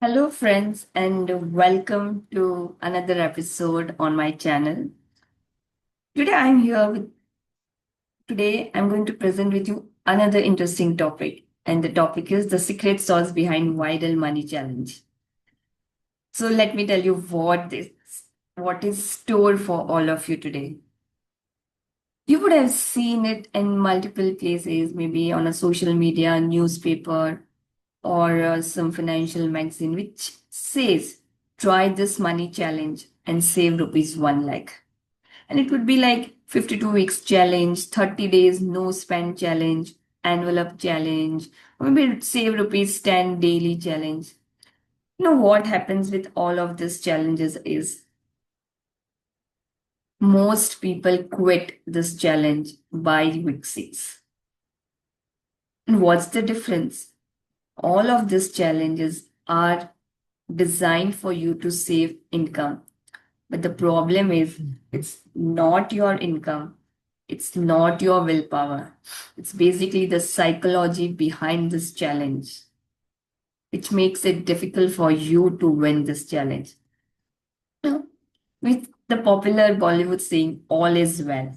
Hello, friends, and welcome to another episode on my channel. Today, I'm here with today. I'm going to present with you another interesting topic, and the topic is the secret sauce behind viral money challenge. So, let me tell you what is stored for all of you today. You would have seen it in multiple places, maybe on a social media, newspaper, or some financial magazine, which says, try this money challenge and save rupees 1 lakh. And it would be like 52 weeks challenge, 30 days no spend challenge, envelope challenge, or maybe save rupees 10 daily challenge. You know what happens with all of these challenges is most people quit this challenge by week 6. And what's the difference? All of these challenges are designed for you to save income. But the problem is, it's not your income, it's not your willpower. It's basically the psychology behind this challenge, which makes it difficult for you to win this challenge. Now, with the popular Bollywood saying, all is well.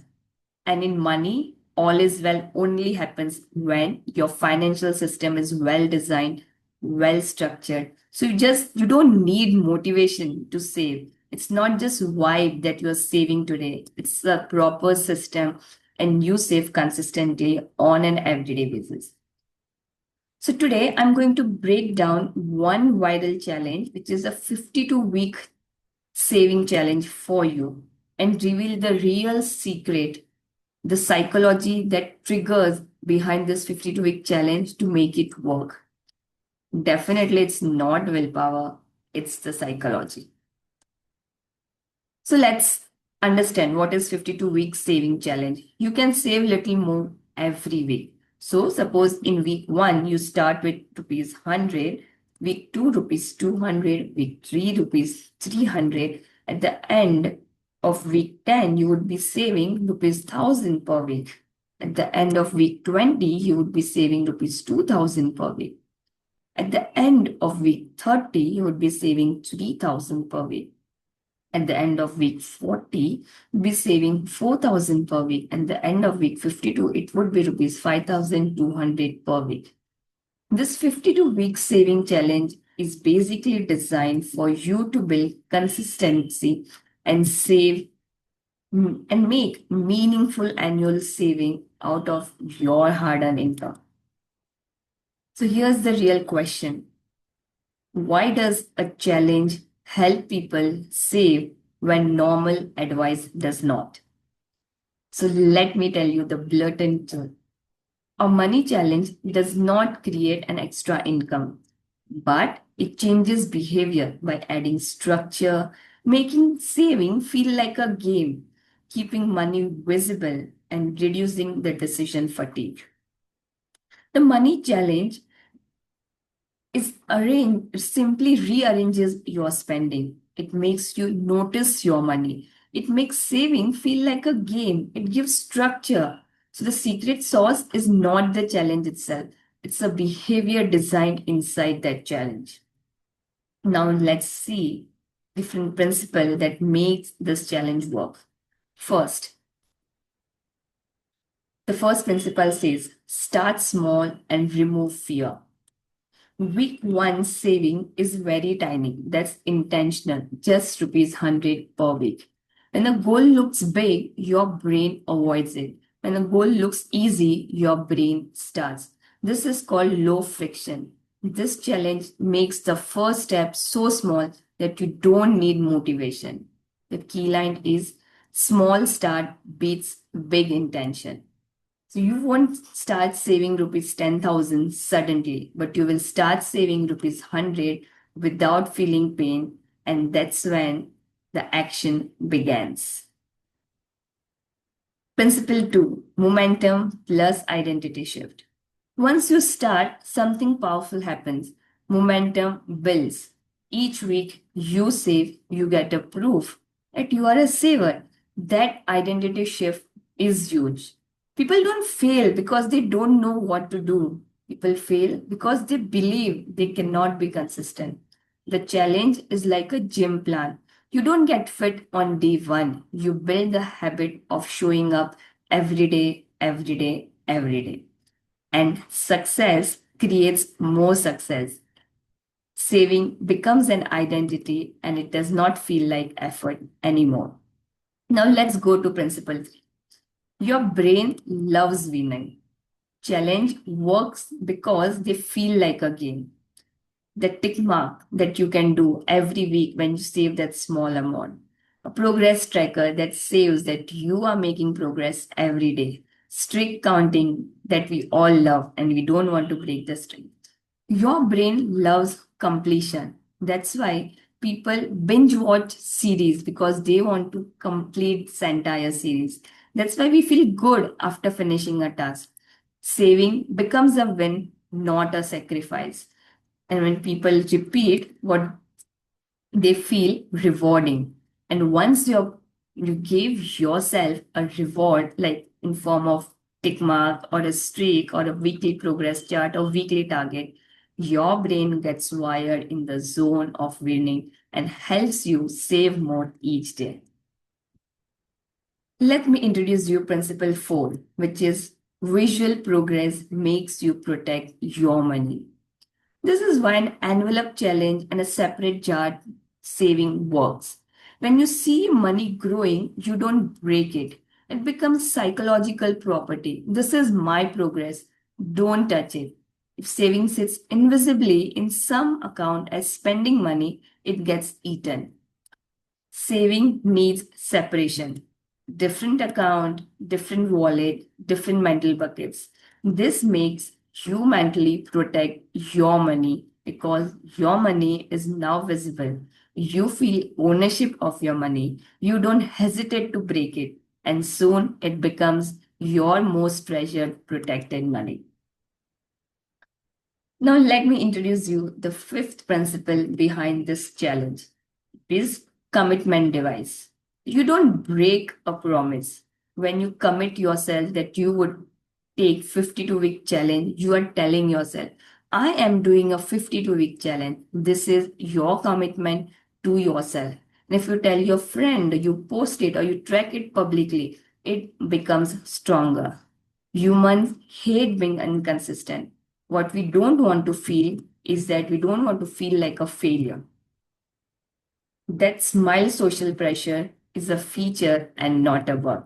And in money, all is well only happens when your financial system is well designed, well structured. So you don't need motivation to save. It's not just vibe that you're saving today. It's a proper system and you save consistently on an everyday basis. So today I'm going to break down one viral challenge, which is a 52-week saving challenge for you and reveal the real secret, the psychology that triggers behind this 52-week challenge to make it work. Definitely, it's not willpower, it's the psychology. So let's understand what is 52-week saving challenge. You can save little more every week. So suppose in week 1, you start with rupees 100, week 2, rupees 200, week 3, rupees 300. At the end of week 10, you would be saving rupees 1000 per week. At the end of week 20, you would be saving rupees 2000 per week. At the end of week 30, you would be saving 3000 per week. At the end of week 40, you'd be saving 4000 per week. At the end of week 52, it would be rupees 5200 per week. This 52-week saving challenge is basically designed for you to build consistency and save and make meaningful annual saving out of your hard-earned income. So here's the real question. Why does a challenge help people save when normal advice does not? So let me tell you the blatant truth. A money challenge does not create an extra income, but it changes behavior by adding structure, making saving feel like a game, keeping money visible, and reducing the decision fatigue. The money challenge simply rearranges your spending. It makes you notice your money. It makes saving feel like a game. It gives structure. So the secret sauce is not the challenge itself. It's a behavior designed inside that challenge. Now let's see different principle that makes this challenge work. First, the first principle says start small and remove fear. Week 1 saving is very tiny. That's intentional, just rupees 100 per week. When the goal looks big, your brain avoids it. When the goal looks easy, your brain starts. This is called low friction. This challenge makes the first step so small that you don't need motivation. The key line is small start beats big intention. So you won't start saving rupees 10,000 suddenly, but you will start saving rupees 100 without feeling pain, and that's when the action begins. Principle 2, momentum plus identity shift. Once you start, something powerful happens. Momentum builds. Each week you save, you get a proof that you are a saver. That identity shift is huge. People don't fail because they don't know what to do. People fail because they believe they cannot be consistent. The challenge is like a gym plan. You don't get fit on day one. You build the habit of showing up every day, every day, every day. And success creates more success. Saving becomes an identity and it does not feel like effort anymore. Now let's go to principle three. Your brain loves winning. Challenge works because they feel like a game. The tick mark that you can do every week when you save that small amount. A progress tracker that saves that you are making progress every day. Streak counting that we all love and we don't want to break the streak. Your brain loves completion. That's why people binge watch series because they want to complete this entire series. That's why we feel good after finishing a task. Saving becomes a win, not a sacrifice. And when people repeat what they feel rewarding. And once you give yourself a reward, like in form of tick mark or a streak or a weekly progress chart or weekly target, your brain gets wired in the zone of winning and helps you save more each day. Let me introduce you principle 4, which is visual progress makes you protect your money. This is why an envelope challenge and a separate jar saving works. When you see money growing, you don't break it. It becomes psychological property. This is my progress. Don't touch it. If saving sits invisibly in some account as spending money, it gets eaten. Saving needs separation. Different account, different wallet, different mental buckets. This makes you mentally protect your money because your money is now visible. You feel ownership of your money. You don't hesitate to break it. And soon it becomes your most treasured, protected money. Now, let me introduce you the fifth principle behind this challenge is commitment device. You don't break a promise. When you commit yourself that you would take 52-week challenge, you are telling yourself, I am doing a 52-week challenge. This is your commitment to yourself. And if you tell your friend, you post it or you track it publicly, it becomes stronger. Humans hate being inconsistent. What we don't want to feel is that we don't want to feel like a failure. That smile social pressure is a feature and not a bug.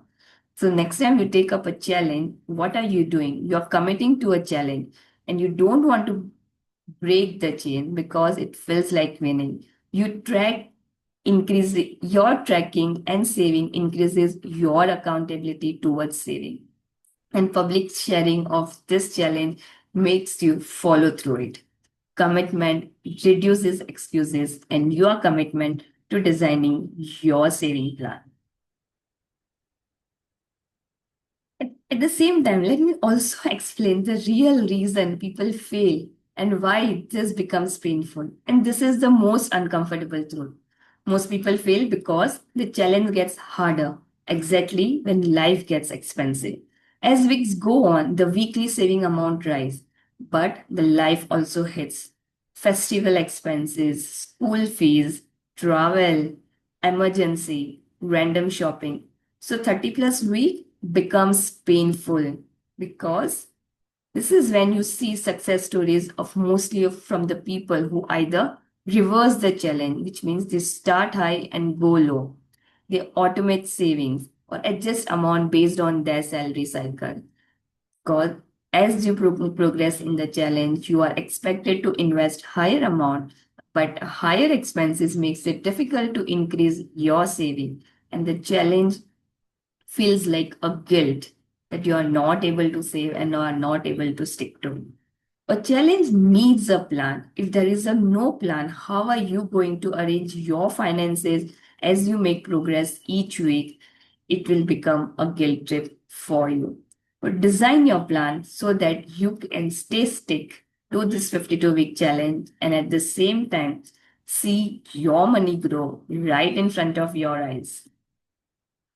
So next time you take up a challenge, what are you doing? You're committing to a challenge and you don't want to break the chain because it feels like winning. You track increase your tracking and saving increases your accountability towards saving. And public sharing of this challenge makes you follow through it. Commitment reduces excuses and your commitment to designing your saving plan. At the same time, let me also explain the real reason people fail and why this becomes painful. And this is the most uncomfortable truth. Most people fail because the challenge gets harder exactly when life gets expensive. As weeks go on, the weekly saving amount rise, but the life also hits. Festival expenses, school fees, travel, emergency, random shopping. So 30 plus week becomes painful because this is when you see success stories of mostly from the people who either reverse the challenge, which means they start high and go low. They automate savings or adjust amount based on their salary cycle. Because as you progress in the challenge, you are expected to invest higher amount, but higher expenses makes it difficult to increase your saving. And the challenge feels like a guilt that you are not able to save and are not able to stick to. A challenge needs a plan. If there is a no plan, how are you going to arrange your finances as you make progress each week? It will become a guilt trip for you. But design your plan so that you can stay stick to this 52-week challenge and at the same time see your money grow right in front of your eyes.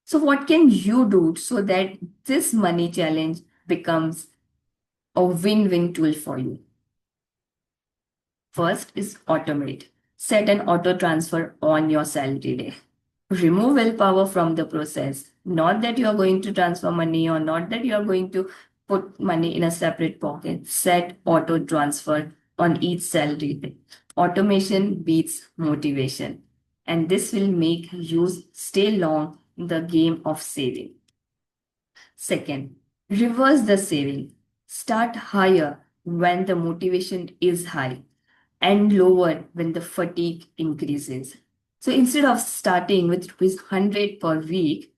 So, what can you do so that this money challenge becomes a win win tool for you? First is automate. Set an auto transfer on your salary day. Remove willpower from the process. Not that you are going to transfer money or not that you are going to put money in a separate pocket. Set auto transfer on each salary day. Automation beats motivation. And this will make you stay long in the game of saving. Second, reverse the saving. Start higher when the motivation is high and lower when the fatigue increases. So instead of starting with rupees 100 per week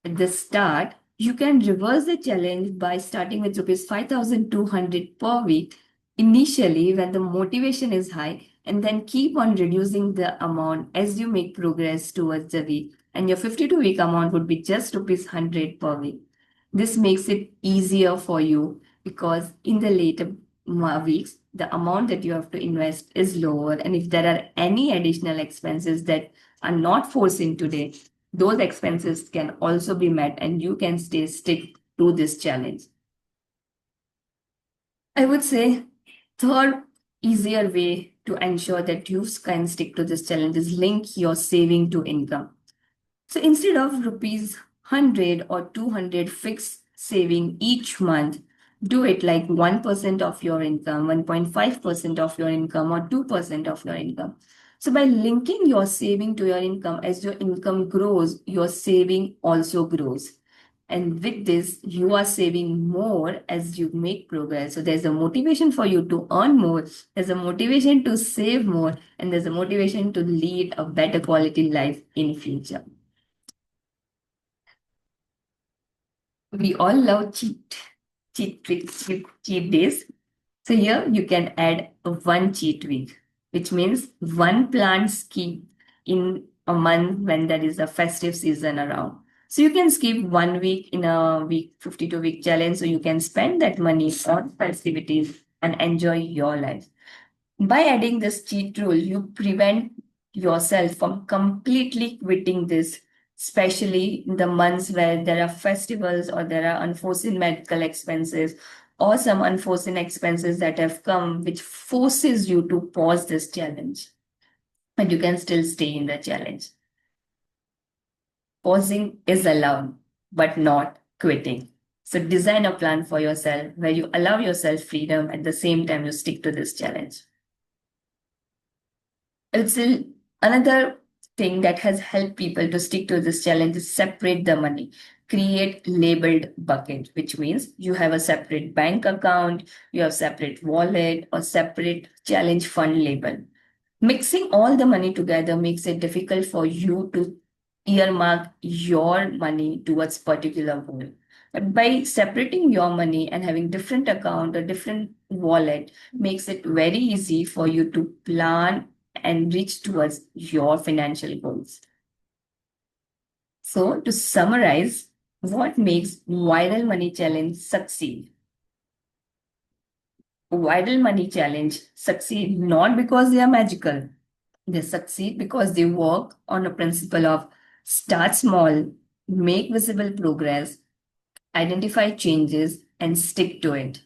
at the start, you can reverse the challenge by starting with rupees 5,200 per week initially when the motivation is high, and then keep on reducing the amount as you make progress towards the week. And your 52-week amount would be just rupees 100 per week. This makes it easier for you because in the later weeks, the amount that you have to invest is lower. And if there are any additional expenses that are not foreseen today, those expenses can also be met and you can stick to this challenge. I would say third easier way to ensure that you can stick to this challenge is link your saving to income. So instead of rupees 100 or 200 fixed saving each month, do it like 1% of your income, 1.5% of your income, or 2% of your income. So by linking your saving to your income, as your income grows, your saving also grows. And with this, you are saving more as you make progress. So there's a motivation for you to earn more, there's a motivation to save more, and there's a motivation to lead a better quality life in future. We all love cheat tricks, cheat days. So here you can add one cheat week, which means one planned skip in a month when there is a festive season around. So you can skip 1 week in a week, 52-week challenge. So you can spend that money on festivities and enjoy your life. By adding this cheat rule, you prevent yourself from completely quitting this, especially in the months where there are festivals or there are unforeseen medical expenses or some unforeseen expenses that have come, which forces you to pause this challenge. But you can still stay in the challenge. Pausing is allowed, but not quitting. So design a plan for yourself where you allow yourself freedom at the same time you stick to this challenge. It's another thing that has helped people to stick to this challenge is separate the money. Create labeled bucket, which means you have a separate bank account, you have separate wallet or separate challenge fund label. Mixing all the money together makes it difficult for you to earmark your money towards particular goal. But by separating your money and having different account or different wallet makes it very easy for you to plan and reach towards your financial goals. So to summarize, what makes Viral Money Challenge succeed? Viral Money Challenge succeed not because they are magical. They succeed because they work on a principle of start small, make visible progress, identify changes, and stick to it.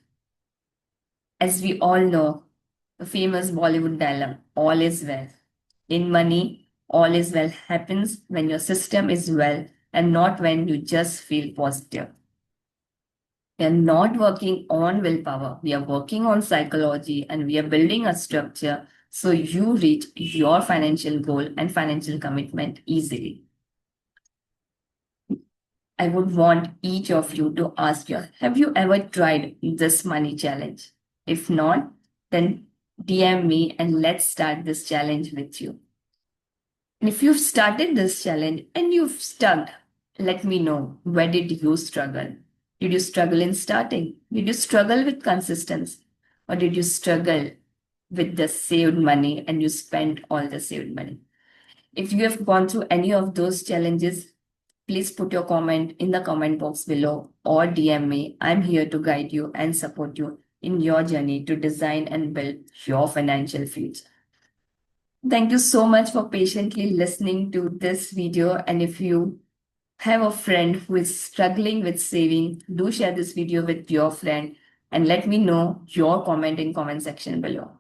As we all know, the famous Bollywood dialogue, all is well. In money, all is well happens when your system is well and not when you just feel positive. We are not working on willpower. We are working on psychology and we are building a structure so you reach your financial goal and financial commitment easily. I would want each of you to ask you, have you ever tried this money challenge? If not, then DM me and let's start this challenge with you. And if you've started this challenge and you've stuck, let me know, where did you struggle? Did you struggle in starting? Did you struggle with consistency? Or did you struggle with the saved money and you spent all the saved money? If you have gone through any of those challenges, please put your comment in the comment box below or DM me. I'm here to guide you and support you in your journey to design and build your financial future. Thank you so much for patiently listening to this video. And if you have a friend who is struggling with saving, do share this video with your friend and let me know your comment in comment section below.